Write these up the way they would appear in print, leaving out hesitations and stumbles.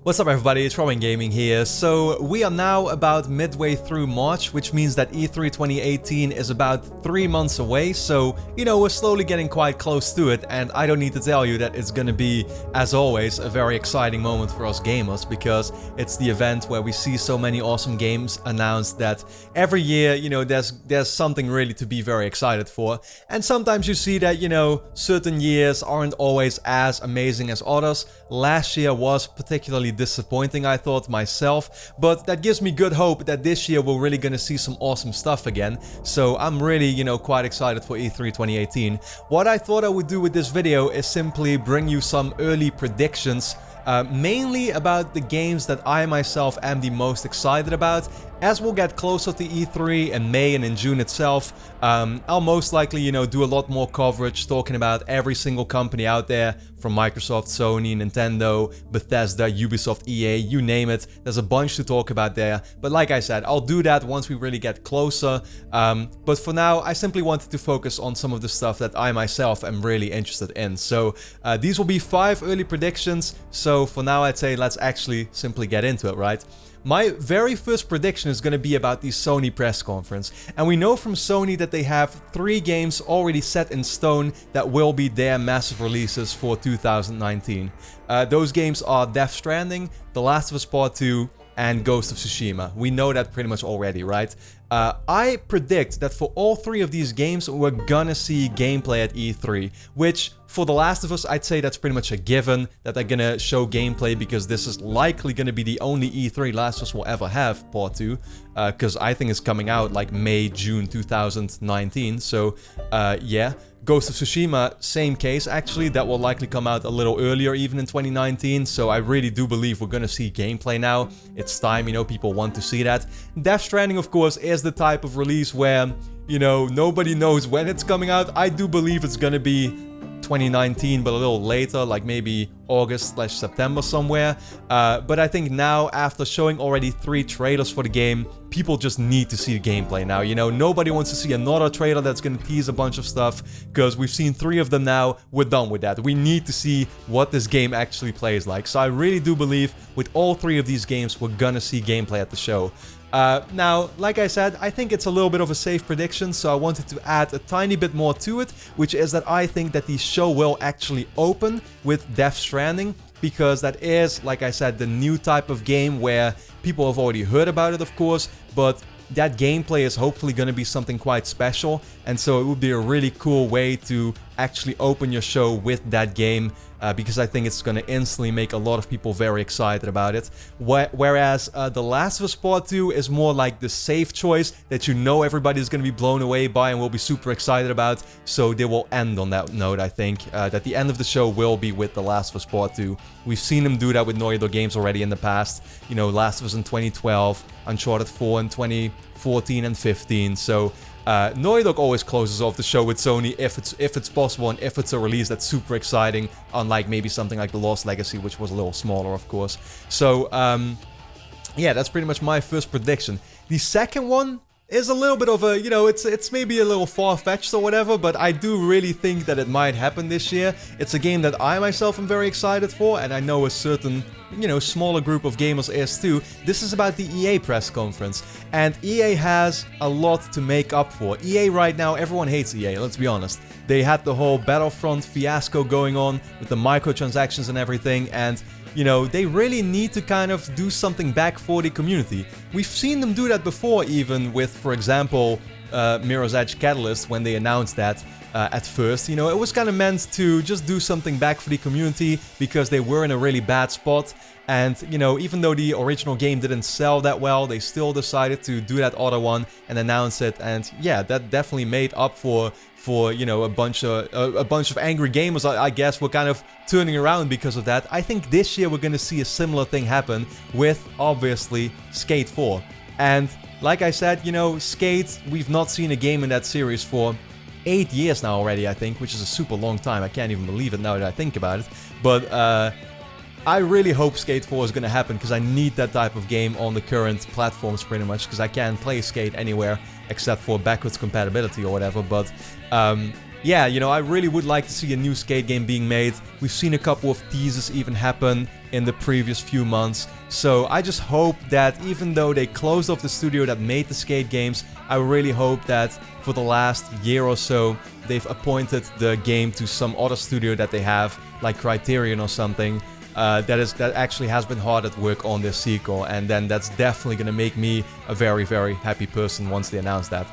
What's up everybody, it's Robin Gaming here. So we are now about midway through March, which means that E3 2018 is about 3 months away. So, you know, we're slowly getting quite close to it, and I don't need to tell you that it's gonna be, as always, a very exciting moment for us gamers, because it's the event where we see so many awesome games announced that every year, you know, there's something really to be very excited for. And sometimes you see that, you know, certain years aren't always as amazing as others. Last year was particularly disappointing, I thought myself, but that gives me good hope that this year we're really gonna see some awesome stuff again. So I'm really, you know, quite excited for E3 2018. What I thought I would do with this video is simply bring you some early predictions, mainly about the games that I myself am the most excited about. As we'll get closer to E3 in May and in June itself, I'll most likely, you know, do a lot more coverage talking about every single company out there, from Microsoft, Sony, Nintendo, Bethesda, Ubisoft, EA, you name it. There's a bunch to talk about there. But like I said, I'll do that once we really get closer. But for now, I simply wanted to focus on some of the stuff that I myself am really interested in. So these will be 5 early predictions. So for now, I'd say let's actually simply get into it, right? My very first prediction is going to be about the Sony press conference, and we know from Sony that they have 3 games already set in stone that will be their massive releases for 2019. Those games are Death Stranding, The Last of Us Part 2, and Ghost of Tsushima. We know that pretty much already, right? I predict that for all 3 of these games, we're gonna see gameplay at E3, which for The Last of Us, I'd say that's pretty much a given that they're gonna show gameplay, because this is likely gonna be the only E3 Last of Us will ever have, Part 2, because I think it's coming out like May, June 2019, so yeah. Ghost of Tsushima, same case actually, that will likely come out a little earlier even in 2019, so I really do believe we're gonna see gameplay now. It's time, you know, people want to see that. Death Stranding, of course, is the type of release where, you know, nobody knows when it's coming out. I do believe it's gonna be 2019, but a little later, like maybe August/September somewhere. But I think now, after showing already 3 trailers for the game, people just need to see the gameplay now. You know, nobody wants to see another trailer that's gonna tease a bunch of stuff, because we've seen 3 of them now. We're done with that. We need to see what this game actually plays like. So I really do believe with all 3 of these games, we're gonna see gameplay at the show. Now, like I said, I think it's a little bit of a safe prediction, so I wanted to add a tiny bit more to it, which is that I think that the show will actually open with Death Stranding, because that is, like I said, the new type of game where people have already heard about it, of course, but that gameplay is hopefully going to be something quite special, and so it would be a really cool way to actually open your show with that game, because I think it's going to instantly make a lot of people very excited about it. Whereas The Last of Us Part 2 is more like the safe choice that you know everybody's going to be blown away by and will be super excited about, so they will end on that note, I think, that the end of the show will be with The Last of Us Part 2. We've seen them do that with Naughty Dog games already in the past, you know, Last of Us in 2012, Uncharted 4 in 2014 and 15, so Naughty Dog always closes off the show with Sony if it's possible and if it's a release that's super exciting, unlike maybe something like The Lost Legacy, which was a little smaller, of course. So, yeah, that's pretty much my first prediction. The second one is a little bit of a, you know, it's maybe a little far-fetched or whatever, but I do really think that it might happen this year. It's a game that I myself am very excited for, and I know a certain, you know, smaller group of gamers is too. This is about the EA press conference, and EA has a lot to make up for. EA right now, everyone hates EA, let's be honest. They had the whole Battlefront fiasco going on with the microtransactions and everything, and you know, they really need to kind of do something back for the community. We've seen them do that before, even with, for example, Mirror's Edge Catalyst, when they announced that at first. You know, it was kind of meant to just do something back for the community, because they were in a really bad spot. And, you know, even though the original game didn't sell that well, they still decided to do that other one and announce it. And yeah, that definitely made up for you know, a bunch of angry gamers, I guess, were kind of turning around because of that. I think this year we're going to see a similar thing happen with, obviously, Skate 4. And like I said, you know, Skate, we've not seen a game in that series for 8 years now already, I think, which is a super long time. I can't even believe it now that I think about it. But I really hope Skate 4 is going to happen, because I need that type of game on the current platforms pretty much, because I can't play Skate anywhere except for backwards compatibility or whatever. But yeah, you know, I really would like to see a new Skate game being made. We've seen a couple of teasers even happen. in the previous few months. So I just hope that even though they closed off the studio that made the Skate games, I really hope that for the last year or so they've appointed the game to some other studio that they have, like Criterion or something, that actually has been hard at work on this sequel, and then that's definitely gonna make me a very, very happy person once they announce that.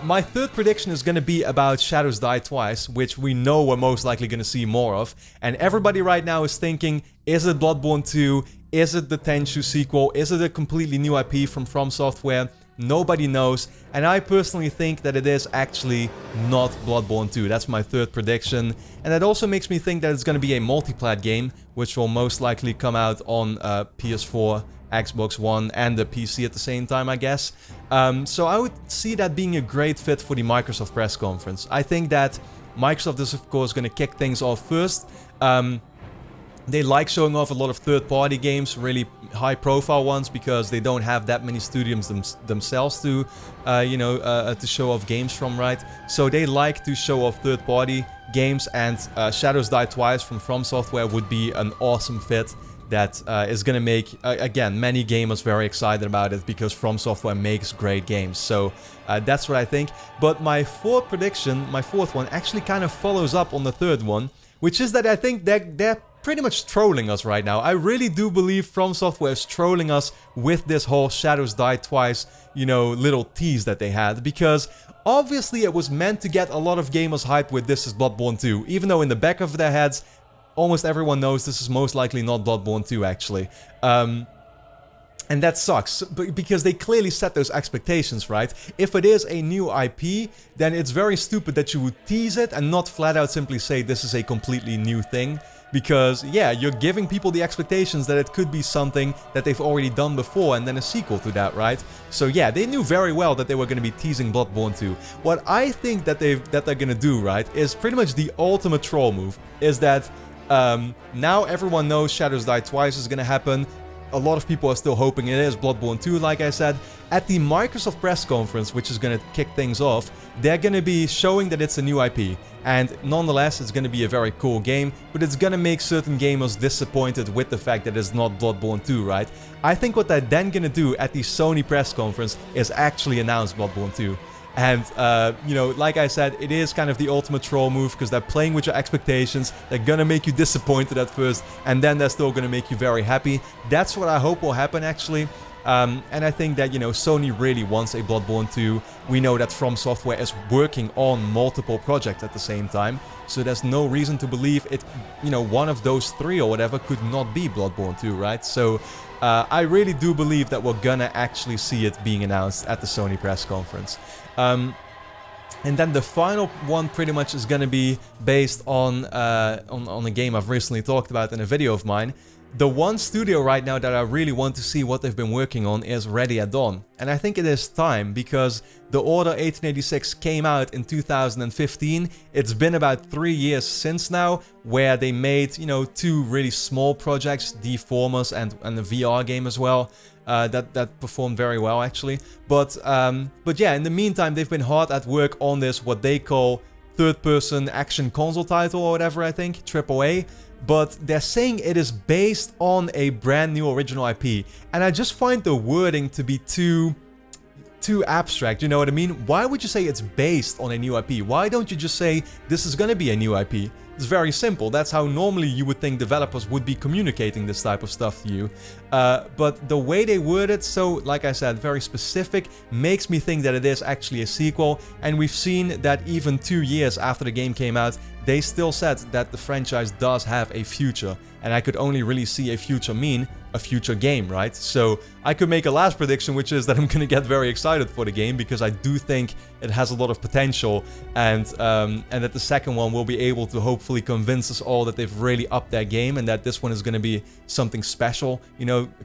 My third prediction is gonna be about Shadows Die Twice, which we know we're most likely gonna see more of, and everybody right now is thinking, is it Bloodborne 2? Is it the Tenchu sequel? Is it a completely new IP from Software? Nobody knows, and I personally think that it is actually not Bloodborne 2. That's my third prediction, and that also makes me think that it's going to be a multiplayer game, which will most likely come out on PS4, Xbox One, and the PC at the same time, I guess. So I would see that being a great fit for the Microsoft press conference. I think that Microsoft is, of course, going to kick things off first. They like showing off a lot of third-party games, really high-profile ones, because they don't have that many studios themselves to, to show off games from, right? So they like to show off third-party games, and Shadows Die Twice from Software would be an awesome fit that is going to make, again, many gamers very excited about it, because From Software makes great games. So that's what I think. But my fourth prediction, my fourth one, actually kind of follows up on the third one, which is that I think they're pretty much trolling us right now. I really do believe From Software is trolling us with this whole Shadows Die Twice, little tease that they had, because obviously it was meant to get a lot of gamers hyped with this is Bloodborne 2, even though in the back of their heads, almost everyone knows this is most likely not Bloodborne 2, actually. And that sucks, because they clearly set those expectations, right? If it is a new IP, then it's very stupid that you would tease it and not flat out simply say this is a completely new thing. Because, yeah, you're giving people the expectations that it could be something that they've already done before and then a sequel to that, right? So yeah, they knew very well that they were going to be teasing Bloodborne 2. What I think that they're going to do, right, is pretty much the ultimate troll move. Is that now everyone knows Shadows Die Twice is going to happen. A lot of people are still hoping it is Bloodborne 2, like I said. At the Microsoft press conference, which is going to kick things off, they're going to be showing that it's a new IP. And nonetheless, it's going to be a very cool game, but it's going to make certain gamers disappointed with the fact that it's not Bloodborne 2, right? I think what they're then going to do at the Sony press conference is actually announce Bloodborne 2. And, like I said, it is kind of the ultimate troll move, because they're playing with your expectations, they're gonna make you disappointed at first, and then they're still gonna make you very happy. That's what I hope will happen, actually. And I think that, Sony really wants a Bloodborne 2. We know that From Software is working on multiple projects at the same time, so there's no reason to believe it, one of those three or whatever could not be Bloodborne 2, right? So, I really do believe that we're gonna actually see it being announced at the Sony press conference. And then the final one pretty much is gonna be based on a game I've recently talked about in a video of mine. The one studio right now that I really want to see what they've been working on is Ready at Dawn. And I think it is time, because The Order 1886 came out in 2015. It's been about 3 years since now, where they made, two really small projects, Deformers and a VR game as well. That performed very well, actually. But yeah, in the meantime, they've been hard at work on this, what they call third-person action console title or whatever, I think, AAA. But they're saying it is based on a brand new original IP. And I just find the wording to be too abstract, you know what I mean? Why would you say it's based on a new IP? Why don't you just say this is gonna be a new IP? It's very simple. That's how normally you would think developers would be communicating this type of stuff to you. But the way they word it, so like I said, very specific, makes me think that it is actually a sequel. And we've seen that even 2 years after the game came out, they still said that the franchise does have a future. And I could only really see a future mean a future game, right? So I could make a last prediction, which is that I'm gonna get very excited for the game, because I do think it has a lot of potential, and that the second one will be able to hopefully convince us all that they've really upped their game, and that this one is gonna be something special,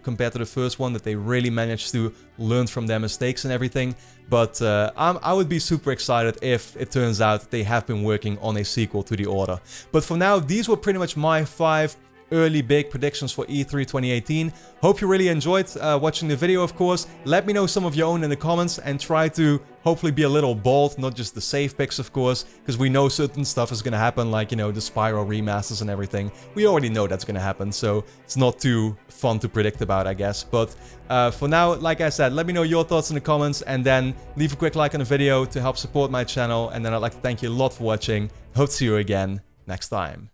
compared to the first one, that they really managed to learn from their mistakes and everything. But I would be super excited if it turns out they have been working on a sequel to The Order. But for now, these were pretty much my 5 early big predictions for E3 2018. Hope you really enjoyed watching the video, of course. Let me know some of your own in the comments and try to hopefully be a little bold, not just the safe picks, of course, because we know certain stuff is gonna happen, like, you know, the Spyro remasters and everything. We already know that's gonna happen, so it's not too fun to predict about, I guess. But for now, like I said, let me know your thoughts in the comments, and then leave a quick like on the video to help support my channel. And then I'd like to thank you a lot for watching. Hope to see you again next time.